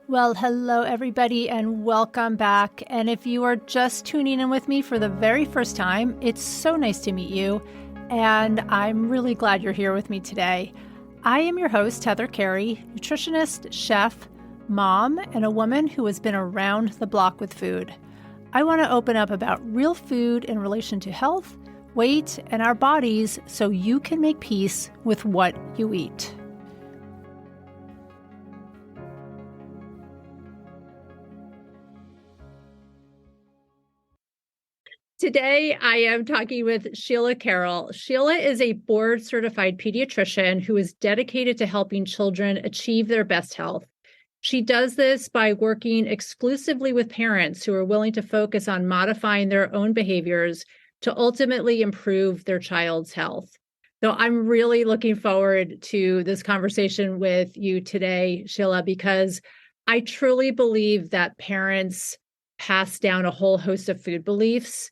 Well, hello, everybody, and welcome back. And if you are just tuning in with me for the very first time, it's so nice to meet you. And I'm really glad you're here with me today. I am your host, Heather Carey, nutritionist, chef, mom, and a woman who has been around the block with food. I want to open up about real food in relation to health, weight, and our bodies so you can make peace with what you eat. Today, I am talking with Sheila Carrol. Sheila is a board-certified pediatrician who is dedicated to helping children achieve their best health. She does this by working exclusively with parents who are willing to focus on modifying their own behaviors to ultimately improve their child's health. So I'm really looking forward to this conversation with you today, Sheila, because I truly believe that parents pass down a whole host of food beliefs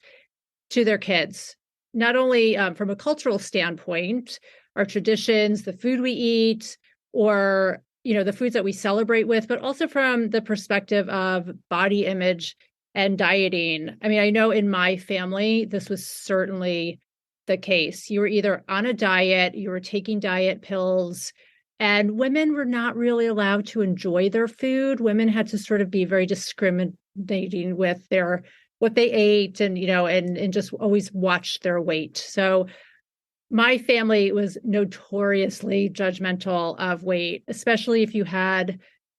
to their kids, not only from a cultural standpoint, our traditions, the food we eat, or the foods that we celebrate with, but also from the perspective of body image and dieting. I mean, I know in my family, this was certainly the case. You were either on a diet, you were taking diet pills, and women were not really allowed to enjoy their food. Women had to sort of be very discriminating with what they ate and just always watch their weight. So my family was notoriously judgmental of weight, especially if you had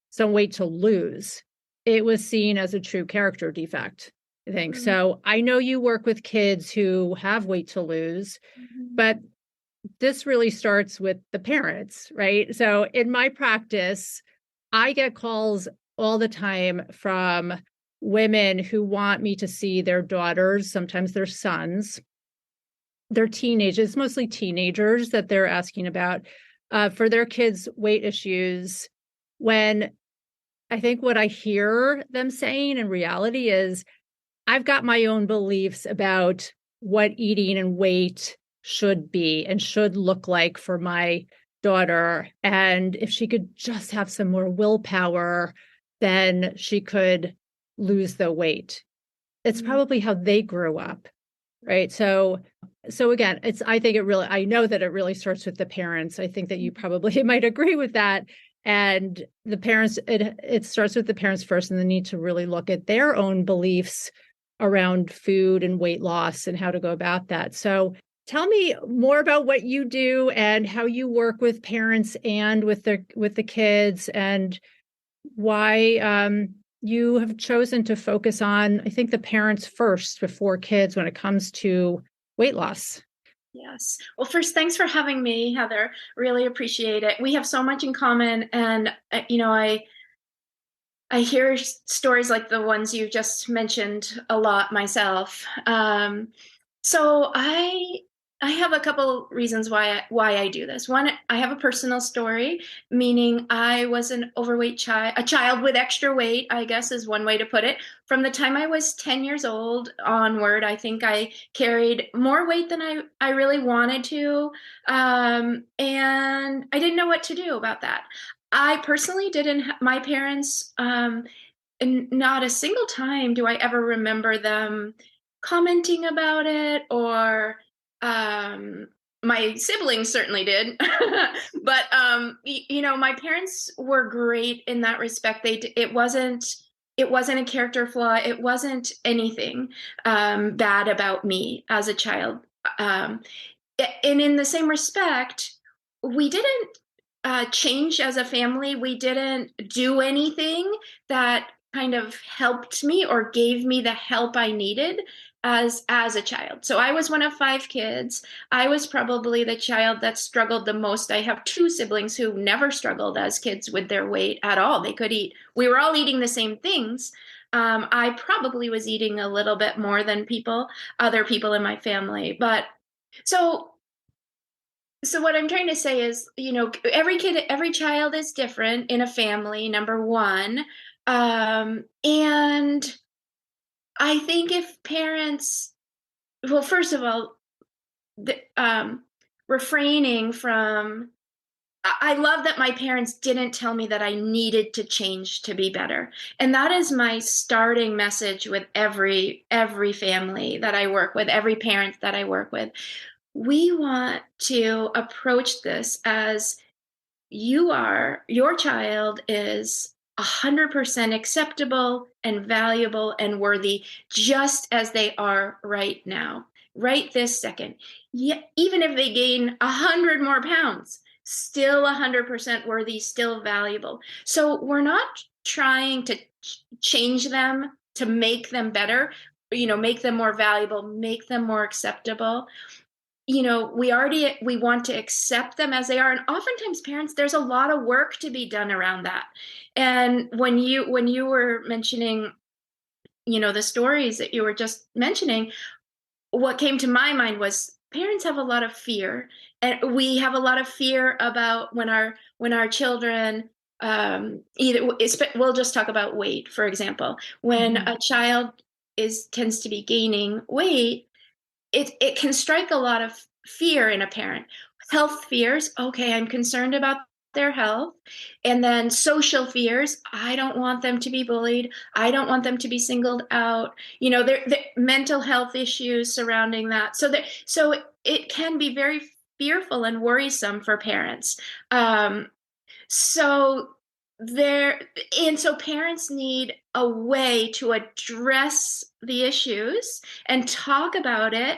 some weight to lose. It was seen as a true character defect, I think. Mm-hmm. So I know you work with kids who have weight to lose, but this really starts with the parents, right? So in my practice, I get calls all the time from women who want me to see their daughters, sometimes their sons, their teenagers, mostly teenagers that they're asking about for their kids' weight issues. When I think what I hear them saying in reality is, I've got my own beliefs about what eating and weight should be and should look like for my daughter. And if she could just have some more willpower, then she could lose the weight. It's probably how they grew up, right? So again, I know that it really starts with the parents. I think that you probably might agree with that. And the parents, it starts with the parents first, and they need to really look at their own beliefs around food and weight loss and how to go about that. So tell me more about what you do and how you work with parents and with the kids, and why you have chosen to focus on, I think, the parents first before kids when it comes to weight loss. Yes. Well, first, thanks for having me, Heather. Really appreciate it. We have so much in common. And, I hear stories like the ones you just mentioned a lot myself. So I have a couple reasons why I do this. One, I have a personal story, meaning I was an overweight child, a child with extra weight, I guess is one way to put it. From the time I was 10 years old onward, I think I carried more weight than I really wanted to. And I didn't know what to do about that. I personally didn't, my parents, and not a single time do I ever remember them commenting about it, or my siblings certainly did. But my parents were great in that respect. It wasn't a character flaw. It wasn't anything bad about me as a child. um, and in the same respect, we didn't change as a family. We didn't do anything that kind of helped me or gave me the help I needed as a child. So I was one of 5 kids. I was probably the child that struggled the most. I have 2 siblings who never struggled as kids with their weight at all. They could eat. We were all eating the same things. I probably was eating a little bit more than other people in my family. But so what I'm trying to say is, every child is different in a family, number one. And I think if parents, well, first of all, refraining from I love that my parents didn't tell me that I needed to change to be better. And that is my starting message with every family that I work with, every parent that I work with. We want to approach this as your child is 100% acceptable and valuable and worthy just as they are right now, right this second. Yeah, even if they gain 100 more pounds, still 100% worthy, still valuable. So we're not trying to change them to make them better, make them more valuable, make them more acceptable. We want to accept them as they are, and oftentimes parents, there's a lot of work to be done around that. And when you were mentioning, the stories that you were just mentioning, what came to my mind was parents have a lot of fear, and we have a lot of fear about when our children, either we'll just talk about weight, for example. When Mhm. a child tends to be gaining weight, it can strike a lot of fear in a parent. Health fears, okay, I'm concerned about their health. And then social fears, I don't want them to be bullied. I don't want them to be singled out. There mental health issues surrounding that. So it can be very fearful and worrisome for parents. So there and so parents need a way to address the issues and talk about it.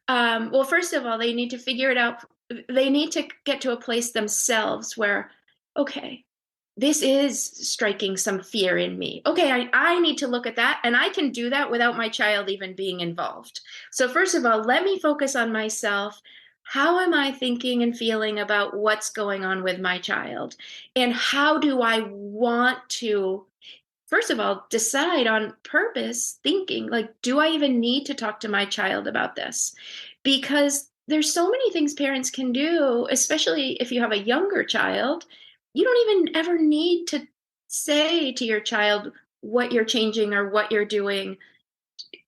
Well, first of all, they need to figure it out. They need to get to a place themselves where, okay, this is striking some fear in me. Okay, I need to look at that, and I can do that without my child even being involved. So first of all, let me focus on myself. How am I thinking and feeling about what's going on with my child? And how do I want to, first of all, decide on purpose, thinking, like, do I even need to talk to my child about this? Because there's so many things parents can do, especially if you have a younger child. You don't even ever need to say to your child what you're changing or what you're doing.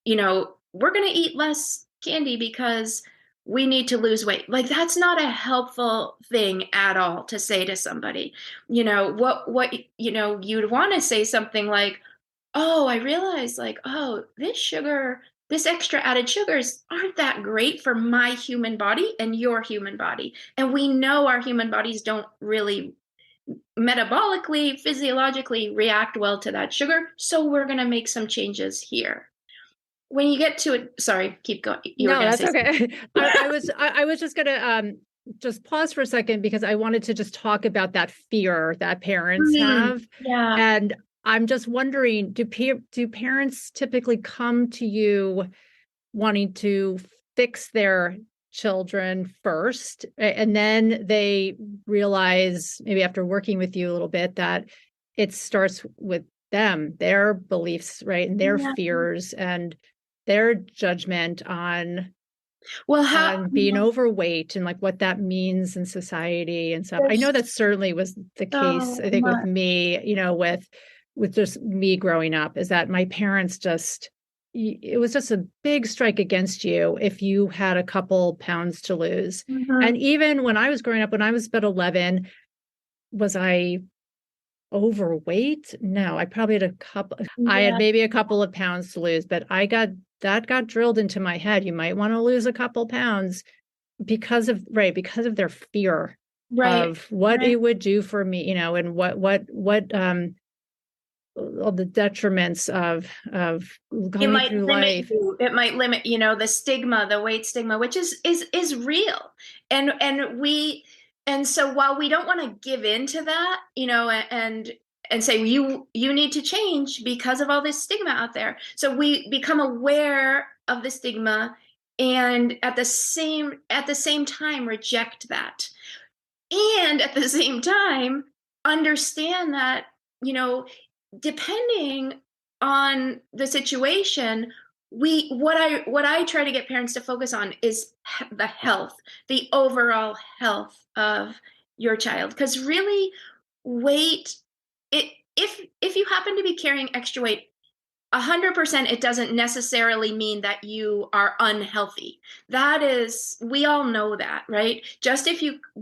We're going to eat less candy because we need to lose weight. Like, that's not a helpful thing at all to say to somebody. You'd want to say something like, oh, I realize, like, oh, this extra added sugars aren't that great for my human body and your human body. And we know our human bodies don't really metabolically, physiologically react well to that sugar. So we're going to make some changes here. When you get to it, sorry, keep going. You were No, going to that's say okay. something. I was just gonna just pause for a second because I wanted to just talk about that fear that parents have. Yeah. And I'm just wondering, do parents typically come to you wanting to fix their children first, and then they realize, maybe after working with you a little bit, that it starts with them, their beliefs, right, and their Yeah. fears and their judgment Well, on being overweight and like what that means in society and stuff. I know there's that certainly was the case, so I think, with much. me, with just me growing up, is that my parents just, it was just a big strike against you if you had a couple pounds to lose. And Mhm. even when I was growing up, when I was about 11, was I overweight? No, I probably had I had Yeah. maybe a couple of pounds to lose, but that got drilled into my head. You might want to lose a couple pounds because of their fear Right. of what Right. it would do for me, and what all the detriments of It going might through limit life. you. It might limit, the stigma, the weight stigma, which is real. And so while we don't want to give in to that, and say you need to change because of all this stigma out there. So we become aware of the stigma, and at the same time reject that. And at the same time understand that, you know depending on the situation, we what I try to get parents to focus on is the health, the overall health of your child, because really weight, it if you happen to be carrying extra weight, 100%, it doesn't necessarily mean that you are unhealthy. That is, we all know that, right? Just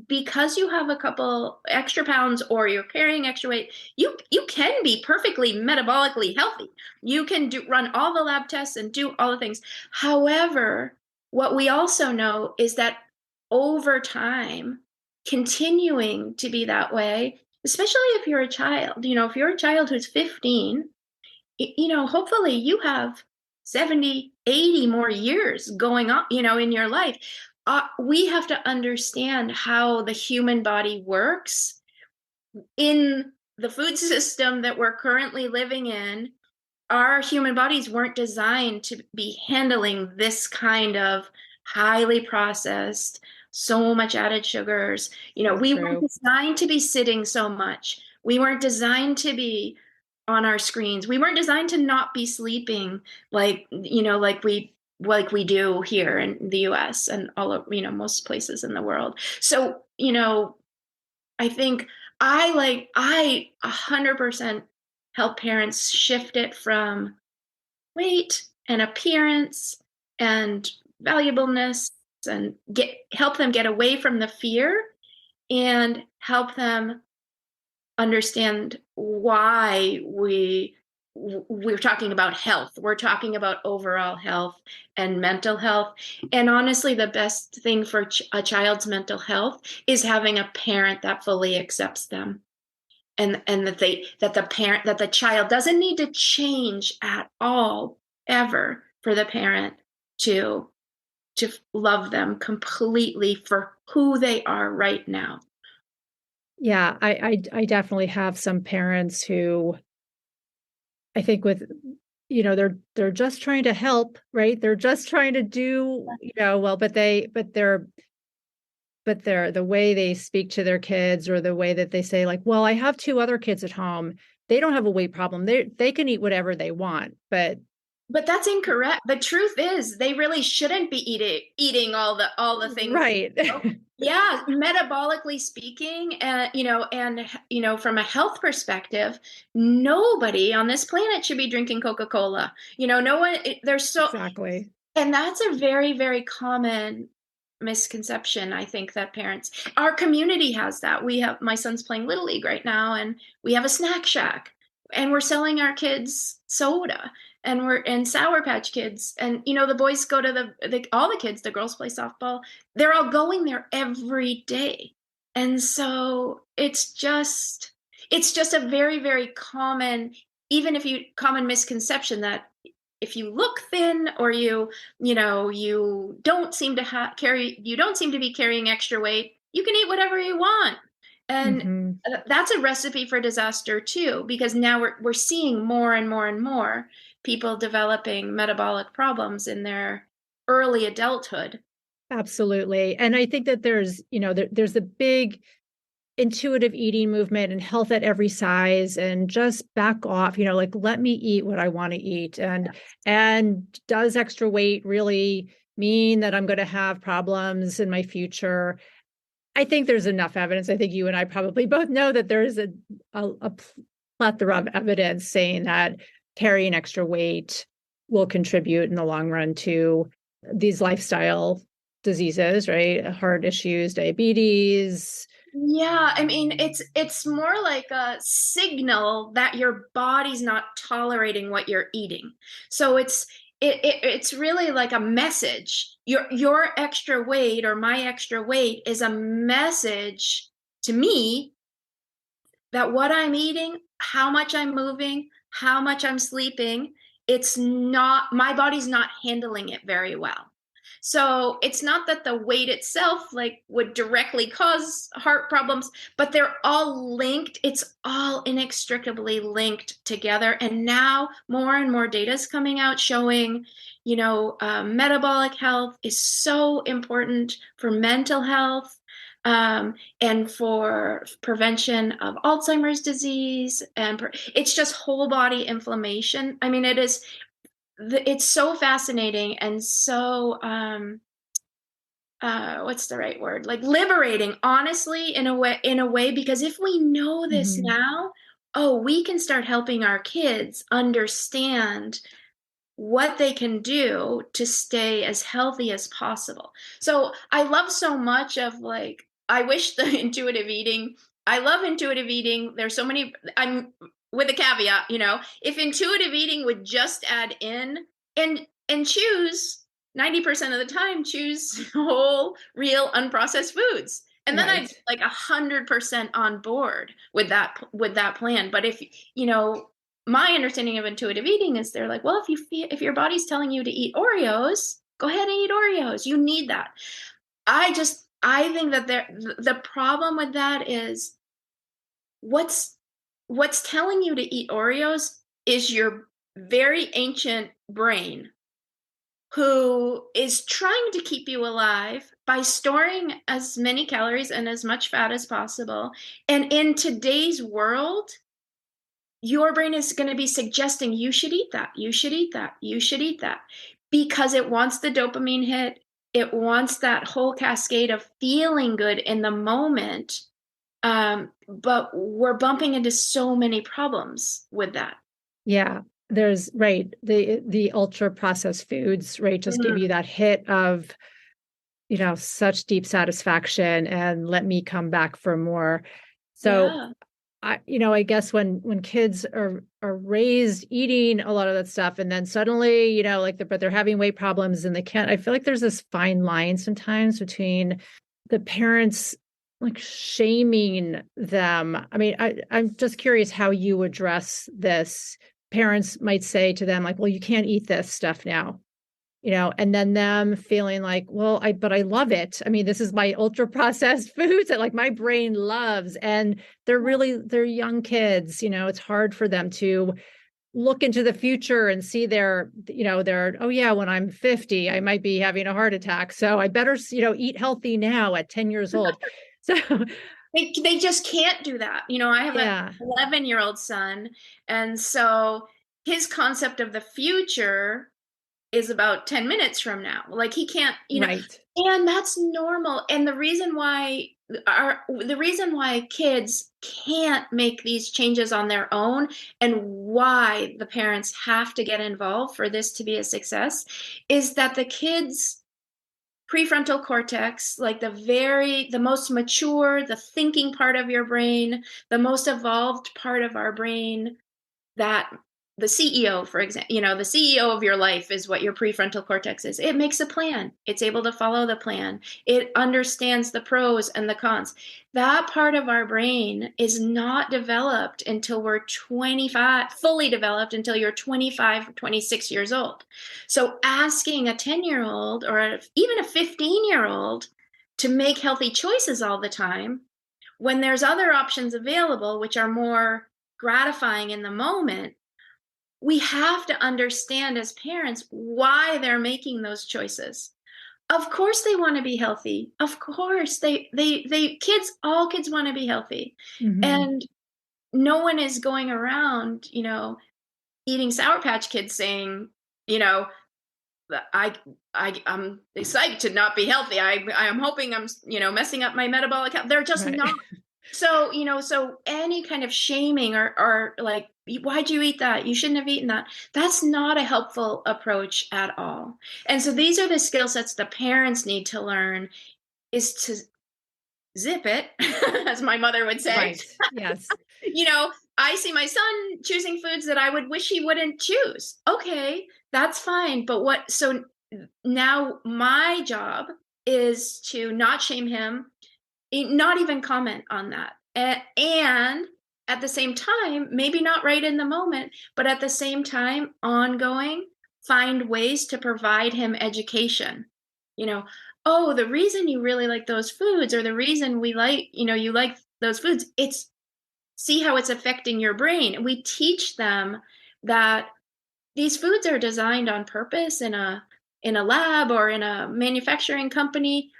because you have a couple extra pounds or you're carrying extra weight, you can be perfectly metabolically healthy. You can run all the lab tests and do all the things. However, what we also know is that over time, continuing to be that way, especially if you're a child, if you're a child who's 15, hopefully you have 70, 80 more years going on, in your life. We have to understand how the human body works in the food system that we're currently living in. Our human bodies weren't designed to be handling this kind of highly processed, so much added sugars. So We weren't true. designed to be sitting so much. We weren't designed to be on our screens. We weren't designed to not be sleeping like we do here in the US and all of, most places in the world. So, I think I 100% help parents shift it from weight and appearance and valuableness and help them get away from the fear and help them understand why we're talking about health. We're talking about overall health and mental health. And honestly, the best thing for a child's mental health is having a parent that fully accepts them, and that the child doesn't need to change at all ever for the parent to love them completely for who they are right now. Yeah, I definitely have some parents who I think they're just trying to help, right? They're just trying to do, well, but the way they speak to their kids or the way that they say like, well, I have two other kids at home. They don't have a weight problem. They can eat whatever they want, But that's incorrect. The truth is, they really shouldn't be eating all the things. right. Yeah, metabolically speaking, from a health perspective, nobody on this planet should be drinking Coca-Cola. No one. There's Exactly. and that's a very, very common misconception. I think that our community has that. My son's playing Little League right now, and we have a snack shack, and we're selling our kids soda, and we're in Sour Patch Kids, and the boys go to all the kids, the girls play softball. They're all going there every day, and so it's just a very, very common, common misconception that if you look thin or you don't seem to be carrying extra weight, you can eat whatever you want. And Hmm. that's a recipe for disaster too, because now we're seeing more and more and more people developing metabolic problems in their early adulthood. Absolutely. And I think that there's a big intuitive eating movement and health at every size and just back off, like let me eat what I want to eat. And does extra weight really mean that I'm going to have problems in my future? I think there's enough evidence. I think you and I probably both know that there is a plethora of evidence saying that carrying extra weight will contribute in the long run to these lifestyle diseases, right? Heart issues, diabetes. Yeah, I mean, it's more like a signal that your body's not tolerating what you're eating. So it's really like a message. Your extra weight or my extra weight is a message to me that what I'm eating, how much I'm moving, how much I'm sleeping, my body's not handling it very well. So it's not that the weight itself like would directly cause heart problems, but they're all linked. It's all inextricably linked together. And now more and more data is coming out showing, metabolic health is so important for mental health, and for prevention of Alzheimer's disease, and it's just whole body inflammation. I mean, it's so fascinating and so what's the right word? Like liberating, honestly, in a way, because if we know this Mhm. now, oh, we can start helping our kids understand what they can do to stay as healthy as possible. So I love so much of like, I wish the intuitive eating, I love intuitive eating. There's so many, I'm with a caveat, if intuitive eating would just add in and choose 90% of the time, choose whole, real, unprocessed foods. And then I'd Right. be like 100% on board with that plan. But if, my understanding of intuitive eating is they're like, well, if your body's telling you to eat Oreos, go ahead and eat Oreos. You need that. I think that the problem with that is what's telling you to eat Oreos is your very ancient brain who is trying to keep you alive by storing as many calories and as much fat as possible. And in today's world, your brain is going to be suggesting you should eat that, you should eat that, you should eat that, because it wants the dopamine hit. It wants that whole cascade of feeling good in the moment. But we're bumping into so many problems with that. Yeah. There's right. The ultra processed foods, right, just give you Mm, that hit of, such deep satisfaction and let me come back for more. So yeah. I guess when kids are raised eating a lot of that stuff, and then suddenly, but they're having weight problems and they can't. I feel like there's this fine line sometimes between the parents like shaming them. I mean, I'm just curious how you address this. Parents might say to them like, "Well, you can't eat this stuff now." And then them feeling like, well, but I love it. I mean, this is my ultra processed foods that like my brain loves. And they're young kids, it's hard for them to look into the future and see oh yeah, when I'm 50, I might be having a heart attack. So I better, eat healthy now at 10 years old. So They just can't do that. I have an yeah, 11-year-old son, and so his concept of the future is about 10 minutes from now. Like he can't, right. and that's normal. And the reason why kids can't make these changes on their own and why the parents have to get involved for this to be a success is that the kids prefrontal cortex, like the most mature, the thinking part of your brain, the most evolved part of our brain, that the CEO, for example, the CEO of your life is what your prefrontal cortex is. It makes a plan. It's able to follow the plan. It understands the pros and the cons. That part of our brain is not developed until we're 25, fully developed until you're 25 or 26 years old. So asking a 10-year-old or even a 15-year-old to make healthy choices all the time when there's other options available, which are more gratifying in the moment, we have to understand as parents why they're making those choices. Of course they want to be healthy. Of course all kids want to be healthy. Hmm. And no one is going around, eating Sour Patch Kids saying, you know, I'm excited to not be healthy. I am hoping I'm, messing up my metabolic health. They're just Right. not. So any kind of shaming or like, why'd you eat that? You shouldn't have eaten that. That's not a helpful approach at all. And so these are the skill sets the parents need to learn is to zip it, as my mother would say. Right. Yes. I see my son choosing foods that I would wish he wouldn't choose. Okay, that's fine. So now my job is to not shame him, not even comment on that. And at the same time, maybe not right in the moment, but at the same time, ongoing, find ways to provide him education. You know, oh, the reason you really like those foods, or the reason you like those foods, see how it's affecting your brain. We teach them that these foods are designed on purpose in a lab or in a manufacturing company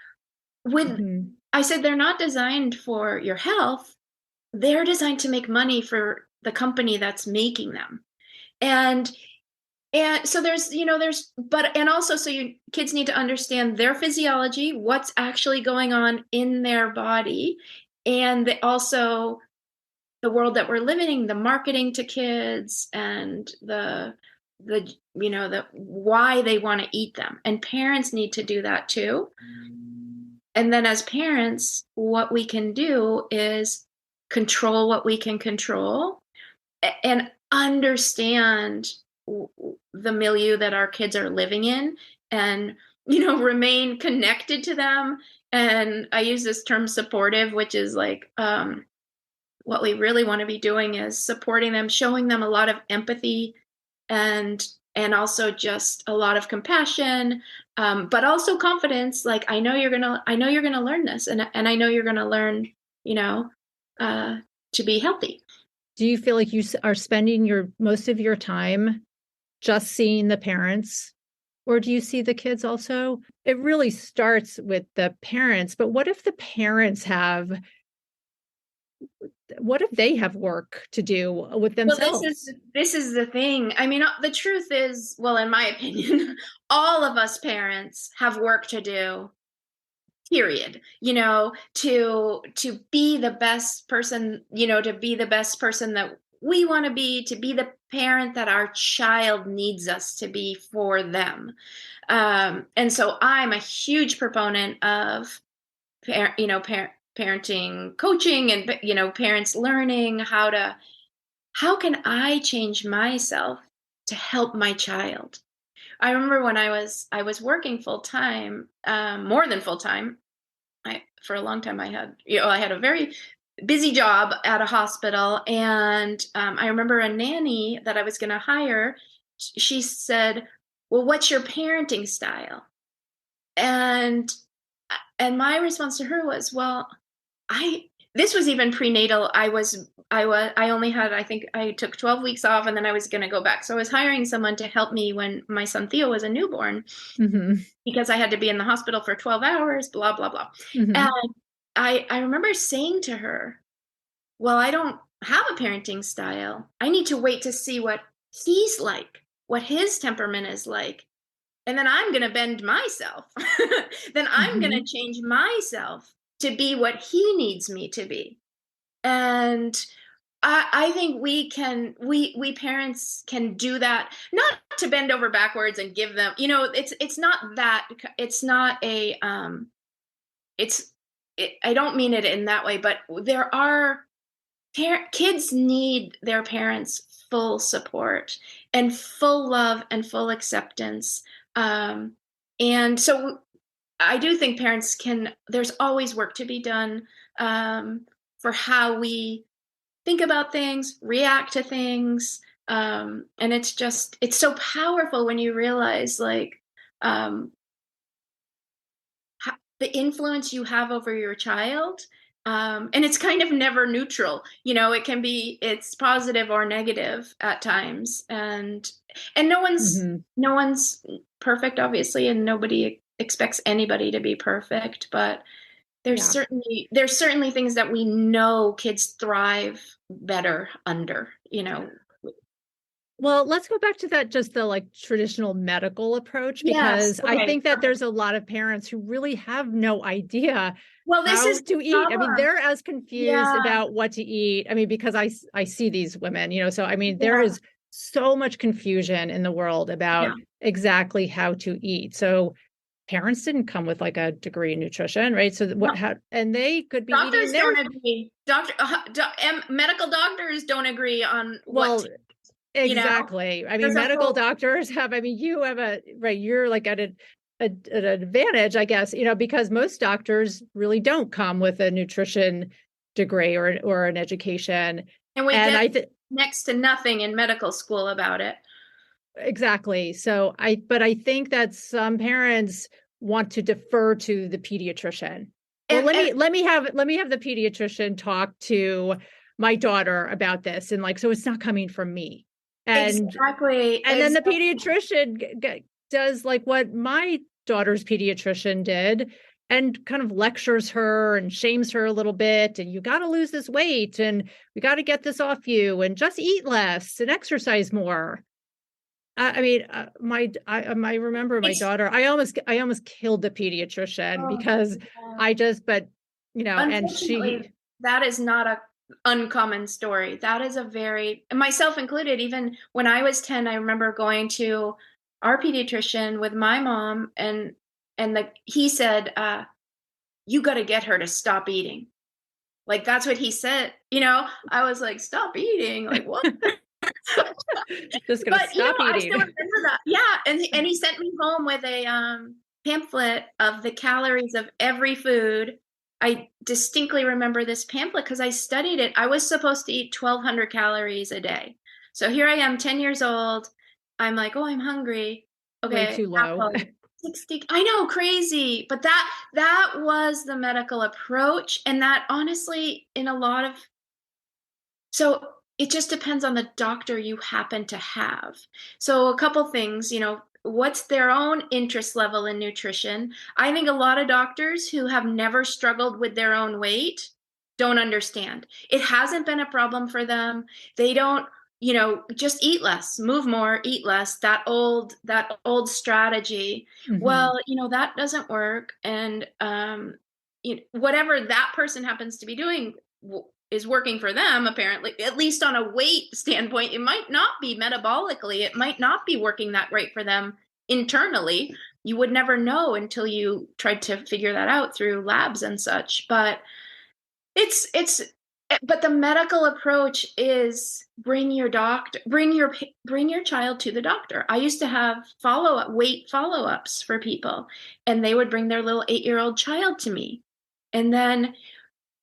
with Hmm. I said they're not designed for your health. They're designed to make money for the company that's making them. And so and also so kids need to understand their physiology, what's actually going on in their body, and also the world that we're living in, the marketing to kids and the why they want to eat them. And parents need to do that too. And then as parents, what we can do is control what we can control and understand the milieu that our kids are living in, and remain connected to them. And I use this term supportive, which is like what we really want to be doing is supporting them, showing them a lot of empathy and also just a lot of compassion, but also confidence. Like, I know you're gonna learn this, and I know you're gonna learn, to be healthy. Do you feel like you are spending most of your time just seeing the parents, or do you see the kids also? It really starts with the parents, but what if the parents what if they have work to do with themselves? Well, this is the thing. I mean, the truth is, well, in my opinion, all of us parents have work to do. Period. To be the best person, to be the best person that we want to be the parent that our child needs us to be for them. And so I'm a huge proponent of parenting coaching, and parents learning how can I change myself to help my child. I remember when I was working full time, more than full time. For a long time I had a very busy job at a hospital, and I remember a nanny that I was going to hire. She said, "Well, what's your parenting style?" And my response to her was, "Well, this was even prenatal. I only had, I think I took 12 weeks off, and then I was going to go back. So I was hiring someone to help me when my son Theo was a newborn, because I had to be in the hospital for 12 hours, blah, blah, blah." And I remember saying to her, "Well, I don't have a parenting style. I need to wait to see what he's like, what his temperament is like. And then I'm going to bend myself. Then I'm going to change myself to be what he needs me to be." And I think we parents can do that, not to bend over backwards and give them, it's not that, it's not a, I don't mean it in that way, but there are kids need their parents' full support and full love and full acceptance. And so I do think parents there's always work to be done, for how we think about things, react to things. And it's so powerful when you realize, like, the influence you have over your child. And it's kind of never neutral. It's positive or negative at times. And no one's perfect, obviously, and nobody expects anybody to be perfect, but there's certainly things that we know kids thrive better under. Well, let's go back to that, just the like traditional medical approach, because I think that there's a lot of parents who really have no idea how to eat. I mean, they're as confused about what to eat. I mean, because I see these women, so I mean, there is so much confusion in the world about exactly how to eat. So parents didn't come with like a degree in nutrition, right? So and they could be doctors eating don't agree. Medical doctors don't agree on what. Exactly. I mean, medical doctors you have you're like at an advantage, I guess, because most doctors really don't come with a nutrition degree or an education. And we did next to nothing in medical school about it. Exactly. So but I think that some parents want to defer to the pediatrician. Well, let me have the pediatrician talk to my daughter about this, and so it's not coming from me. And exactly. And then the pediatrician does like what my daughter's pediatrician did, and kind of lectures her and shames her a little bit. And you got to lose this weight, and we got to get this off you, and just eat less and exercise more. I remember my daughter. I almost killed the pediatrician because and and she. That is not uncommon story. That is a very, myself included, even when I was 10, I remember going to our pediatrician with my mom, and he said, you got to get her to stop eating. Like, that's what he said. I was like, stop eating. Like, what? Just gonna But stop I still eating. remember that. Yeah, and he sent me home with a pamphlet of the calories of every food. I distinctly remember this pamphlet because I studied it. I was supposed to eat 1,200 calories a day. So here I am, 10 years old. I'm like, oh, I'm hungry. Way Okay, too low. apple, 60. I know, crazy. But that was the medical approach, and that honestly, in a lot of, so it just depends on the doctor you happen to have. So a couple things, what's their own interest level in nutrition? I think a lot of doctors who have never struggled with their own weight don't understand. It hasn't been a problem for them. They don't, just eat less, move more, eat less, that old strategy. Mhm. Well, that doesn't work. And whatever that person happens to be doing is working for them, apparently, at least on a weight standpoint. It might not be metabolically, it might not be working that great for them internally. You would never know until you tried to figure that out through labs and such. But it's but the medical approach is bring your doctor, bring your child to the doctor. I used to have weight follow-ups for people, and they would bring their little 8-year-old child to me. And then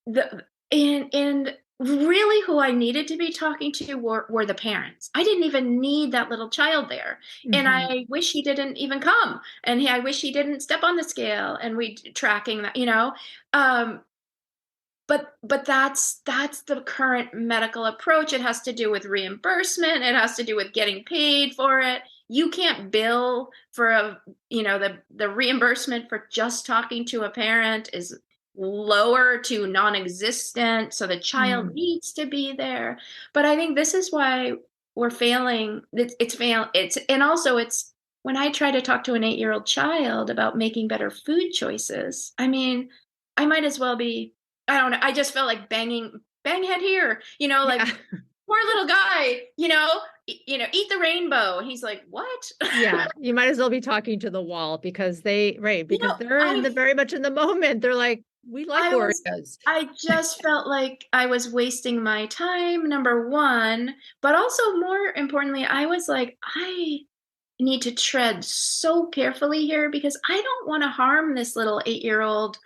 the and really who I needed to be talking to were the parents. I didn't even need that little child there. And Mhm. I wish he didn't even come. And I wish he didn't step on the scale, and we tracking that. Um, but that's the current medical approach. It has to do with reimbursement. It has to do with getting paid for it. You can't bill for the reimbursement for just talking to a parent is lower to non-existent, so the child Mm. needs to be there. But I think this is why we're failing. And also it's when I try to talk to an 8-year-old child about making better food choices. I mean, I might as well be, I don't know. I just felt like bang head here, like, Yeah. poor little guy, eat the rainbow. He's like, what? Yeah, you might as well be talking to the wall because you know, they're I very much in the moment. They're like, "We like I was Oreos." I just felt like I was wasting my time, number 1, but also more importantly, I was like, I need to tread so carefully here because I don't want to harm this little 8-year-old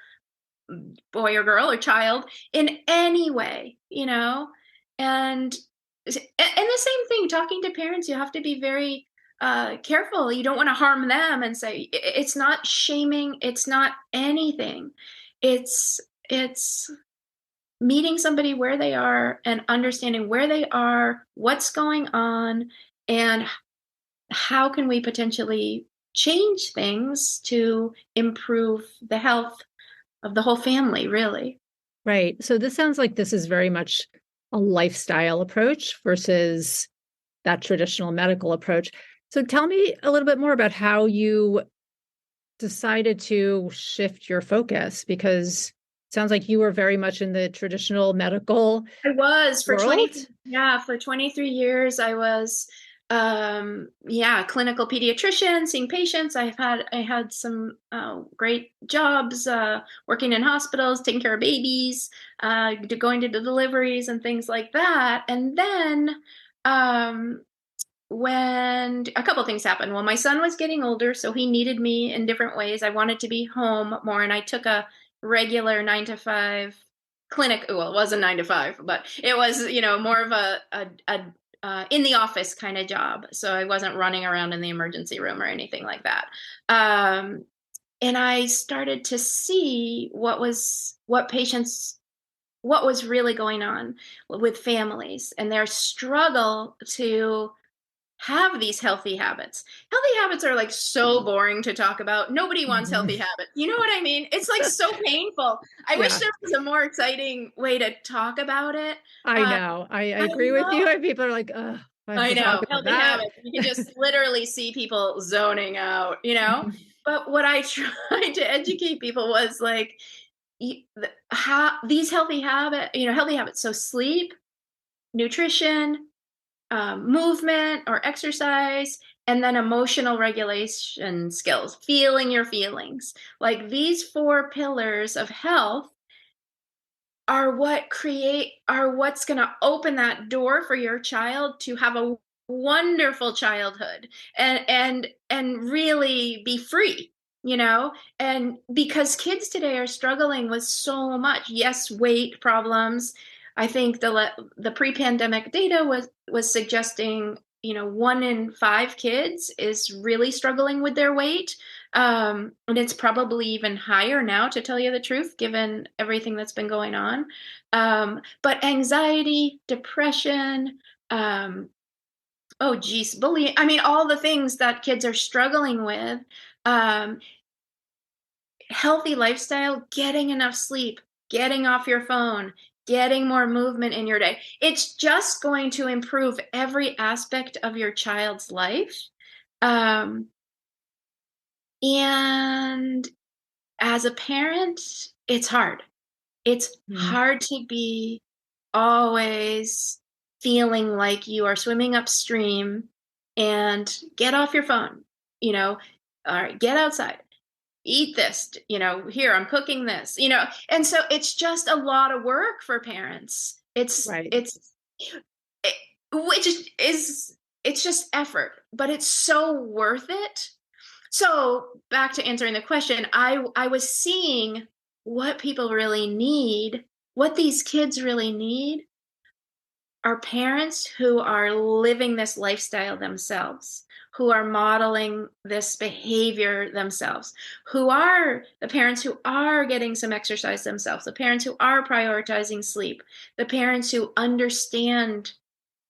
boy or girl or child in any way, And the same thing, talking to parents, you have to be very careful. You don't want to harm them and say it's not shaming, it's not anything. It's meeting somebody where they are and understanding where they are, what's going on, and how can we potentially change things to improve the health of the whole family, really. Right. So this sounds like this is very much a lifestyle approach versus that traditional medical approach. So tell me a little bit more about how you decided to shift your focus because it sounds like you were very much in the traditional medical I was for world. 20, yeah, for 23 years. I was, yeah, clinical pediatrician, seeing patients. I had some great jobs, working in hospitals, taking care of babies, going to the deliveries and things like that. And then, um, when a couple things happened. Well, my son was getting older, so he needed me in different ways. I wanted to be home more, and I took a regular 9 to 5 clinic. Well, it wasn't 9 to 5, but it was, more of a in the office kind of job. So I wasn't running around in the emergency room or anything like that. Um, and I started to see what was really going on with families and their struggle to have these healthy habits. Healthy habits are like so boring to talk about. Nobody wants healthy Mhm. habits. You know what I mean? It's like so painful. I wish Yeah, there was a more exciting way to talk about it. I Uh, know. I I agree with you. love, And people are like, "Ugh, I have I to talk know, about healthy that." habits. You can just literally see people zoning out. Mhm. But what I tried to educate people was like, these healthy habits. So sleep, nutrition, movement or exercise, and then emotional regulation skills, feeling your feelings. Like these four pillars of health are what's going to open that door for your child to have a wonderful childhood and really be free, and because kids today are struggling with so much. Yes, weight problems. I think the pre-pandemic data was suggesting 1 in 5 kids is really struggling with their weight. And it's probably even higher now, to tell you the truth, given everything that's been going on. But anxiety, depression, oh geez, bullying. I mean, all the things that kids are struggling with. Um, Healthy lifestyle, getting enough sleep, getting off your phone, getting more movement in your day. It's just going to improve every aspect of your child's life. Um, and as a parent, it's hard. It's Mm. hard to be always feeling like you are swimming upstream and get off your phone, all right, get outside, eat this, here, I'm cooking this, and so it's just a lot of work for parents. Right. It, which is it's just effort, but it's so worth it. So back to answering the question, I was seeing what people really need, what these kids really need are parents who are living this lifestyle themselves, who are modeling this behavior themselves, who are the parents who are getting some exercise themselves, the parents who are prioritizing sleep, the parents who understand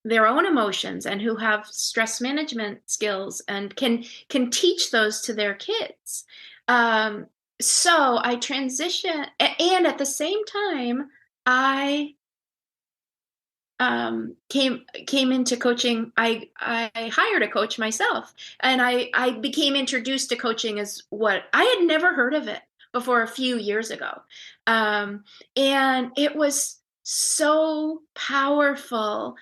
their own emotions and who have stress management skills and can teach those to their kids. So I transition, and at the same time, I came into coaching. I hired a coach myself, and I became introduced to coaching as what I had never heard of it before a few years ago. And it was so powerful,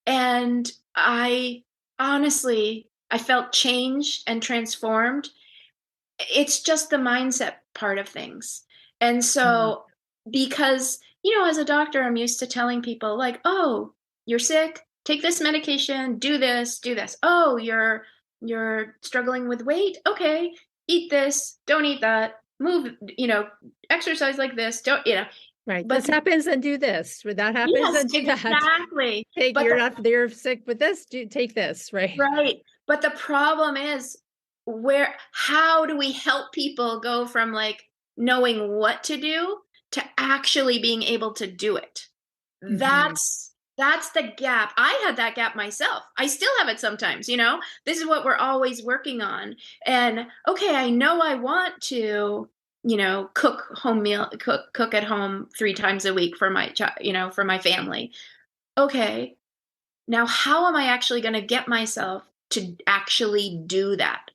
and I honestly, I felt changed and transformed. It's just the mindset part of things. And Mm. so, because, as a doctor, I'm used to telling people, like, oh, you're sick, take this medication, do this, do this. Oh, you're struggling with weight. Okay, eat this, don't eat that, move, exercise like this, don't, Right. but This happens and do this. When that happens yes, and do that. exactly. Take But you're the not they're sick with this, take this, right? Right. But the problem is, how do we help people go from like knowing what to do to actually being able to do it? Mhm. That's the gap. I had that gap myself. I still have it sometimes, This is what we're always working on. And okay, I know I want to, cook at home 3 times a week for my child, for my family. Okay, now, how am I actually going to get myself to actually do that?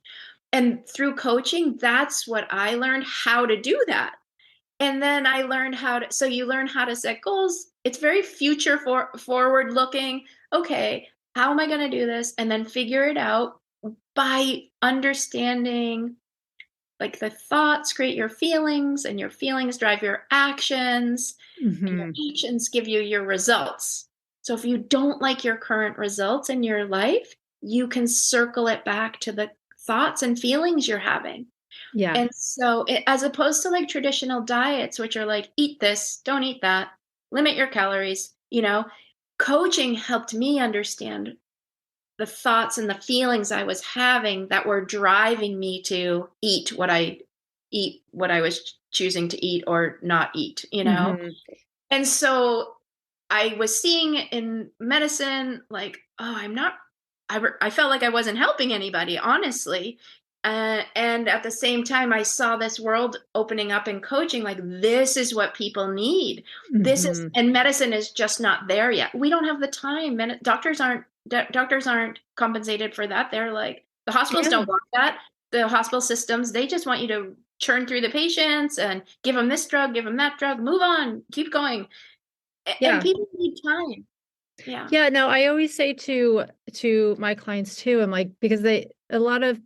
And through coaching, that's what I learned, how to do that. And then I learned so you learn how to set goals. It's very forward looking. Okay, how am I going to do this? And then figure it out by understanding, like, the thoughts create your feelings, and your feelings drive your actions, and your Mhm. actions give you your results. So if you don't like your current results in your life, you can circle it back to the thoughts and feelings you're having. Yeah. And so, as opposed to like traditional diets, which are like, eat this, don't eat that, limit your calories, coaching helped me understand the thoughts and the feelings I was having that were driving me to eat what I was choosing to eat or not eat. Mhm. And so I was seeing in medicine, like, oh, I felt like I wasn't helping anybody, honestly. And at the same time, I saw this world opening up in coaching, like, this is what people need. Mhm. And medicine is just not there yet. We don't have the time. Doctors aren't compensated for that. They're like, the hospitals Yeah. don't want that. The hospital systems, they just want you to churn through the patients and give them this drug, give them that drug, move on, keep going. And Yeah. people need time. Yeah. Yeah, no, I always say to my clients too, I'm like, because a lot of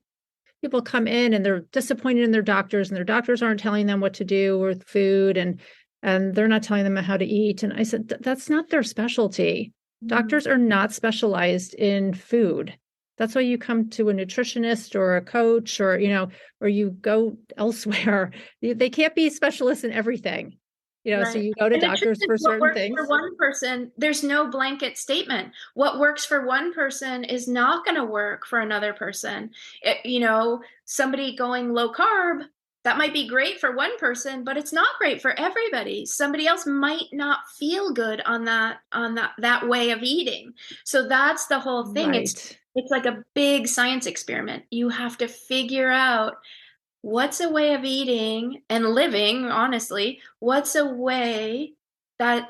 people come in and they're disappointed in their doctors, and their doctors aren't telling them what to do with food, and they're not telling them how to eat. And I said, that's not their specialty. Doctors are not specialized in food. That's why you come to a nutritionist or a coach, or, or you go elsewhere. They can't be specialists in everything. So Right. you go to And the truth doctors is, for what certain works things. for one person, there's no blanket statement. What works for one person is not going to work for another person. Somebody going low carb, that might be great for one person, but it's not great for everybody. Somebody else might not feel good on that way of eating. So that's the whole thing. Right. It's like a big science experiment. You have to figure out, what's a way of eating and living, honestly, what's a way that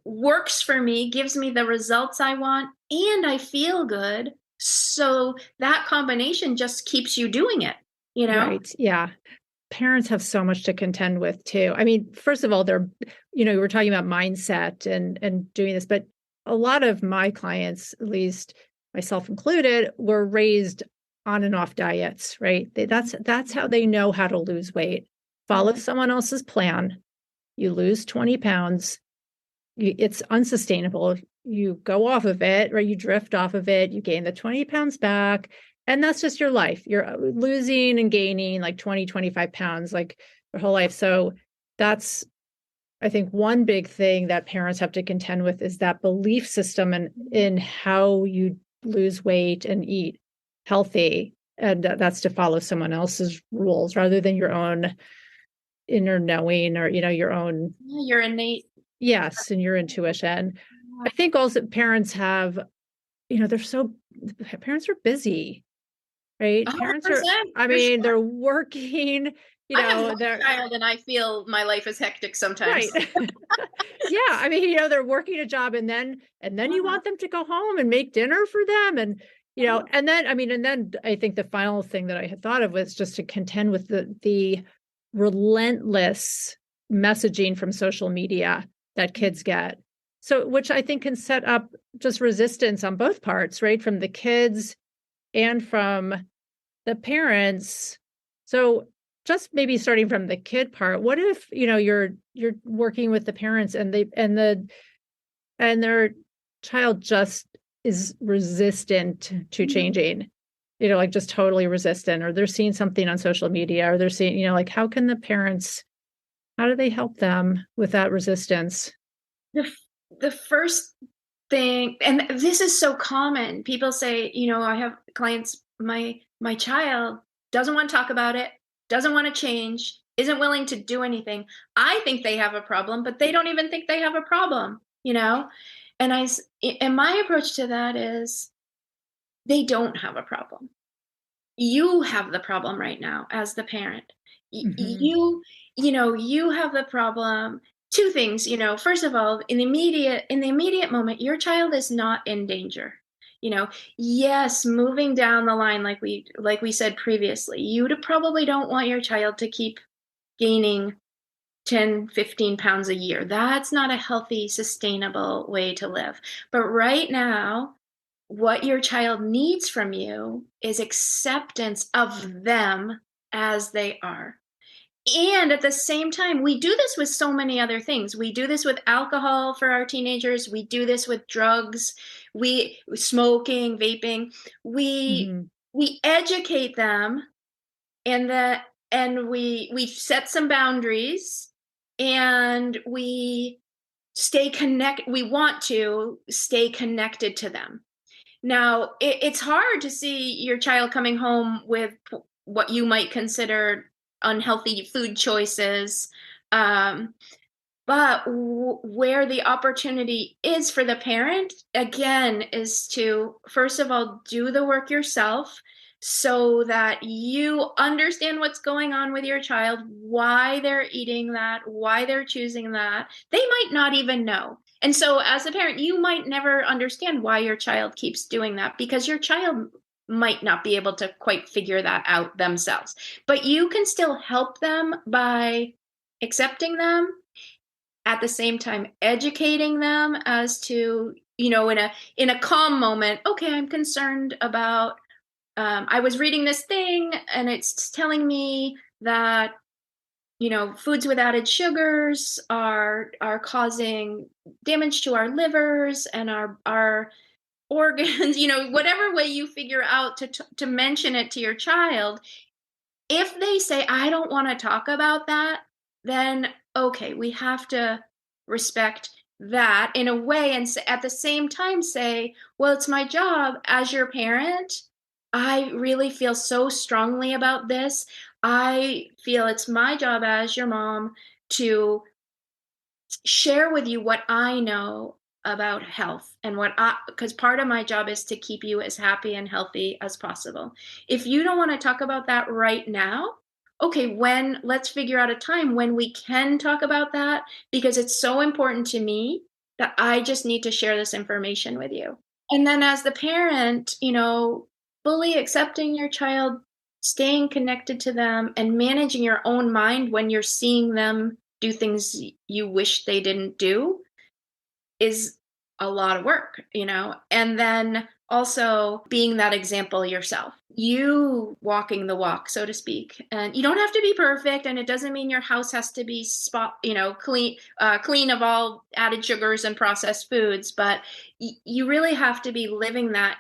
works for me, gives me the results I want, and I feel good. So that combination just keeps you doing it, you know? Right. Yeah. Parents have so much to contend with too. I mean, first of all, we're talking about mindset and doing this, but a lot of my clients, at least myself included, were raised on and off diets, right? That's how they know how to lose weight. Follow someone else's plan. You lose 20 pounds. It's unsustainable. You go off of it, or you drift off of it. You gain the 20 pounds back. And that's just your life. You're losing and gaining like 20, 25 pounds, like your whole life. So that's, I think, one big thing that parents have to contend with is that belief system in how you lose weight and eat healthy. And that's to follow someone else's rules rather than your own inner knowing, or, your own. Your innate. Yes, and your intuition. I think also parents have, parents are busy, right? Parents are, 100%, I for mean, sure. they're working, I have one they're child and I feel my life is hectic sometimes. right. Yeah, I mean, they're working a job, and then you want them to go home and make dinner for them, and and then I think the final thing that I had thought of was just to contend with the relentless messaging from social media that kids get. So, which I think can set up just resistance on both parts, right? From the kids and from the parents. So just maybe starting from the kid part, what if, you're working with the parents, and their child just is resistant to changing, like just totally resistant, or they're seeing something on social media, or they're seeing, like, how do they help them with that resistance? The first thing, and this is so common, people say, I have clients, my child doesn't want to talk about it, doesn't want to change, isn't willing to do anything. I think they have a problem, but they don't even think they have a problem, and my approach to that is, they don't have a problem. You have the problem right now as the parent. Mm-hmm. You have the problem. Two things, first of all, in the immediate moment, your child is not in danger. Yes, moving down the line, like we said previously, you probably don't want your child to keep gaining 10, 15 pounds a year. That's not a healthy, sustainable way to live. But right now, what your child needs from you is acceptance of them as they are. And at the same time, we do this with so many other things. We do this with alcohol for our teenagers. We do this with drugs, we smoking, vaping. We Mm-hmm. we educate them, and we set some boundaries, and we want to stay connected to them. Now, it's hard to see your child coming home with what you might consider unhealthy food choices. Um, but where the opportunity is for the parent, again, is to, first of all, do the work yourself so that you understand what's going on with your child, why they're eating that, why they're choosing that. They might not even know. And so, as a parent, you might never understand why your child keeps doing that, because your child might not be able to quite figure that out themselves. But you can still help them by accepting them, at the same time educating them as to, in a calm moment, okay, I'm concerned about, I was reading this thing and it's telling me that, foods with added sugars are causing damage to our livers and our organs, whatever way you figure out to mention it to your child. If they say, I don't want to talk about that, then okay, we have to respect that in a way, and at the same time say, well, it's my job as your parent. I really feel so strongly about this. I feel it's my job as your mom to share with you what I know about health and because part of my job is to keep you as happy and healthy as possible. If you don't want to talk about that right now, okay, let's figure out a time when we can talk about that, because it's so important to me that I just need to share this information with you. And then as the parent, fully accepting your child, staying connected to them, and managing your own mind when you're seeing them do things you wish they didn't do is a lot of work, and then also being that example yourself, you walking the walk, so to speak. And you don't have to be perfect, and it doesn't mean your house has to be clean of all added sugars and processed foods, but you really have to be living that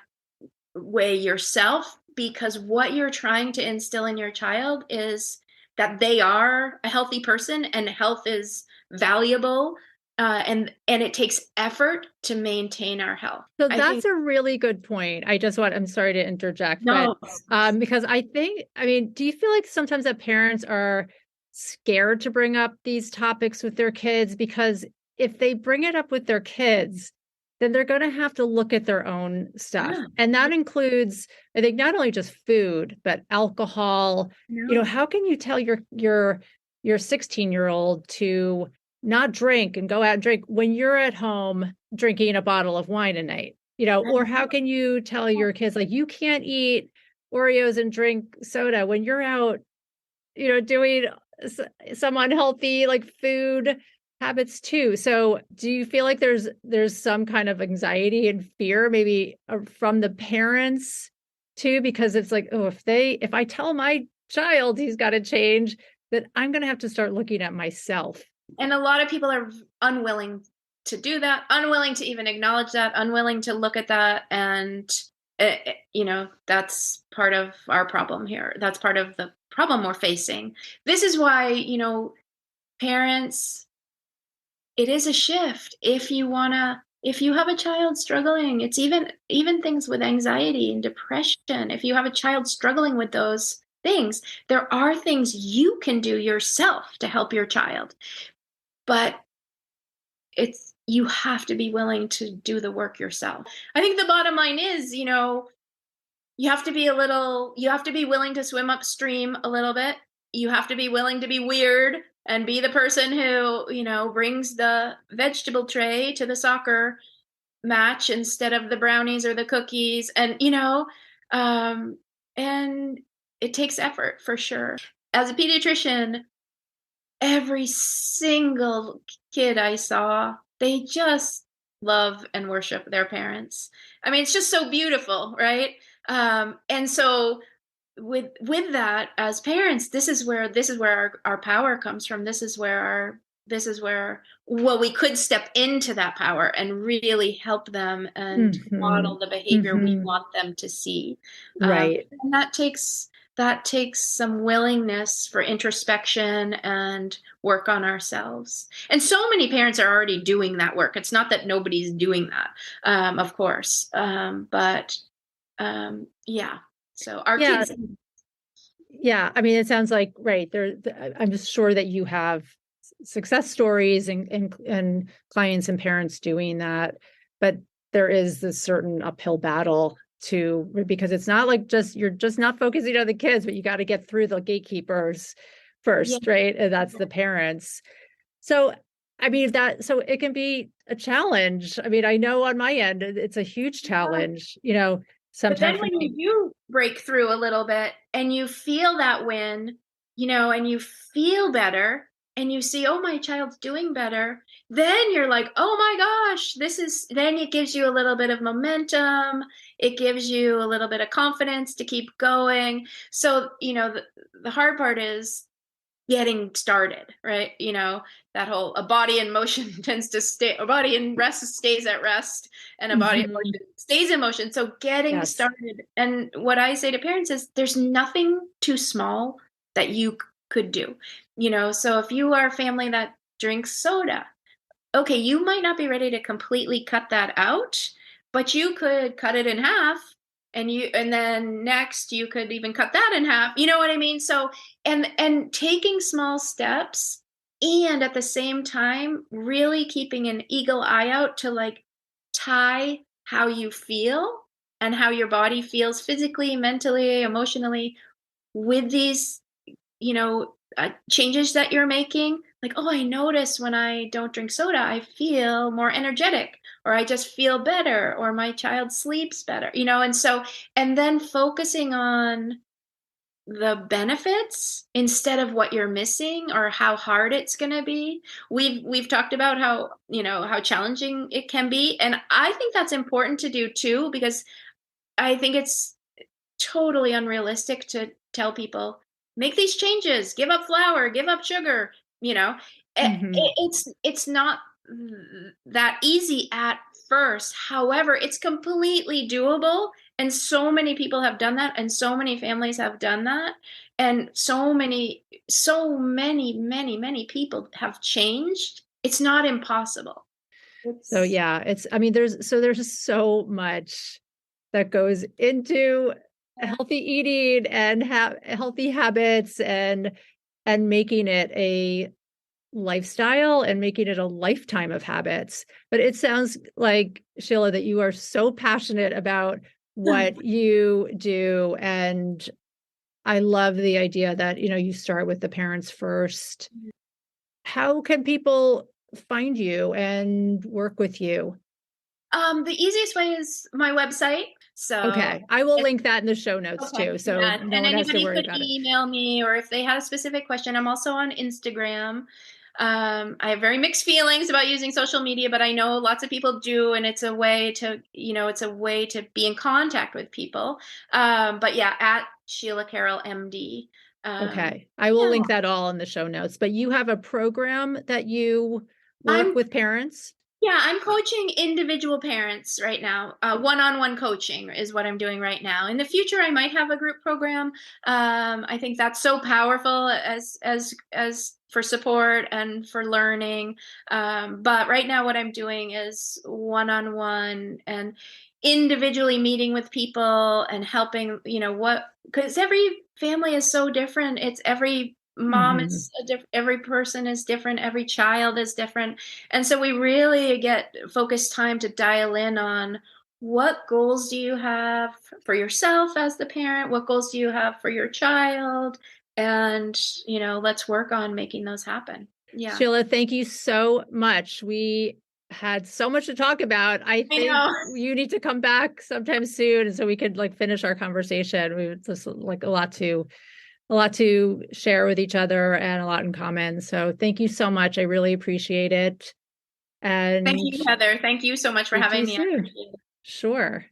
way yourself, because what you're trying to instill in your child is that they are a healthy person and health is valuable, and it takes effort to maintain our health. So that's a really good point. I'm sorry to interject, No. but because do you feel like sometimes that parents are scared to bring up these topics with their kids? Because if they bring it up with their kids, then they're going to have to look at their own stuff. Yeah. And that includes, I think, not only just food, but alcohol. No. How can you tell your 16-year-old to not drink and go out and drink when you're at home drinking a bottle of wine a night? Or how can you tell your kids, like, you can't eat Oreos and drink soda when you're out, doing some unhealthy, like, food habits too. So do you feel like there's some kind of anxiety and fear maybe from the parents too? Because it's like, oh, if I tell my child he's got to change, then I'm going to have to start looking at myself. And a lot of people are unwilling to do that, unwilling to even acknowledge that, unwilling to look at that. And, that's part of our problem here. That's part of the problem we're facing. This is why, parents, it is a shift. If you have a child struggling, it's even things with anxiety and depression. If you have a child struggling with those things, there are things you can do yourself to help your child. But you have to be willing to do the work yourself. I think the bottom line is, you have to be willing to swim upstream a little bit. You have to be willing to be weird and be the person who, brings the vegetable tray to the soccer match instead of the brownies or the cookies. And, and it takes effort for sure. As a pediatrician, every single kid I saw, they just love and worship their parents. I mean, it's just so beautiful, right? And so with that, as parents, this is where our power comes from. This is where we could step into that power and really help them and model the behavior we want them to see. Right. And that takes some willingness for introspection and work on ourselves. And so many parents are already doing that work. It's not that nobody's doing that, of course. Yeah. So our kids. Yeah. I mean, it sounds like, right. I'm just sure that you have success stories and clients and parents doing that, but there is this certain uphill battle because it's not like you're just not focusing on the kids, but you got to get through the gatekeepers first, right? And that's the parents. So, I mean, so it can be a challenge. I mean, I know on my end, it's a huge challenge, But sometimes then for when me. you do break through a little bit and you feel that win, and you feel better and you see, oh, my child's doing better, then you're like, oh my gosh, then it gives you a little bit of momentum. It gives you a little bit of confidence to keep going. So, the hard part is getting started, right? That whole a body in motion tends to stay, a body in rest stays at rest, and a body in Mhm. motion stays in motion. So getting Yes. started. And what I say to parents is there's nothing too small that you could do. So if you are a family that drinks soda, okay, you might not be ready to completely cut that out, but you could cut it in half, and then next you could even cut that in half. You know what I mean? So, and taking small steps, and at the same time really keeping an eagle eye out to like tie how you feel and how your body feels physically, mentally, emotionally with these changes that you're making. Like, oh, I notice when I don't drink soda, I feel more energetic, or I just feel better, or my child sleeps better, and then focusing on the benefits instead of what you're missing or how hard it's going to be. We've talked about how challenging it can be, and I think that's important to do too, because I think it's totally unrealistic to tell people, make these changes, give up flour, give up sugar. Mhm. It's not that easy at first. However, it's completely doable, and so many people have done that, and so many families have done that, and so many people have changed. It's not impossible. So It's yeah, I mean, there's so much that goes into Yeah. healthy eating and healthy habits and making it a lifestyle and making it a lifetime of habits. But it sounds like, Sheila, that you are so passionate about what you do. And I love the idea that, you start with the parents first. How can people find you and work with you? The easiest way is my website. So Okay. I will it's link that in the show notes okay. too, so Yeah, no and one has to anybody worry could about it. email me, or if they had a specific question. I'm also on Instagram. I have very mixed feelings about using social media, but I know lots of people do, and it's a way to be in contact with people. But yeah, at Sheila Carrol MD. Okay. I will Yeah, link that all in the show notes. But you have a program that you work I'm with parents? Yeah, I'm coaching individual parents right now. One-on-one coaching is what I'm doing right now. In the future, I might have a group program. I think that's so powerful as for support and for learning. But right now, what I'm doing is one-on-one and individually meeting with people and helping. Because every family is so different. It's every mom Mhm. is every person is different. Every child is different. And so we really get focused time to dial in on what goals do you have for yourself as the parent? What goals do you have for your child? And, let's work on making those happen. Yeah. Sheila, thank you so much. We had so much to talk about. I I think know. you need to come back sometime soon so we could finish our conversation. We just a lot to share with each other and a lot in common. So thank you so much. I really appreciate it. Thank And you, Heather. Thank you so much for speak to having you me. I soon. appreciate it. Sure.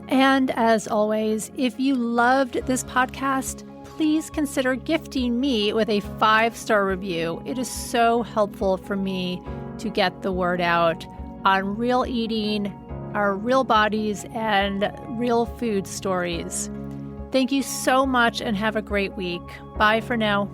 And as always, if you loved this podcast, please consider gifting me with a 5-star review. It is so helpful for me to get the word out on real eating, our real bodies, and real food stories. Thank you so much and have a great week. Bye for now.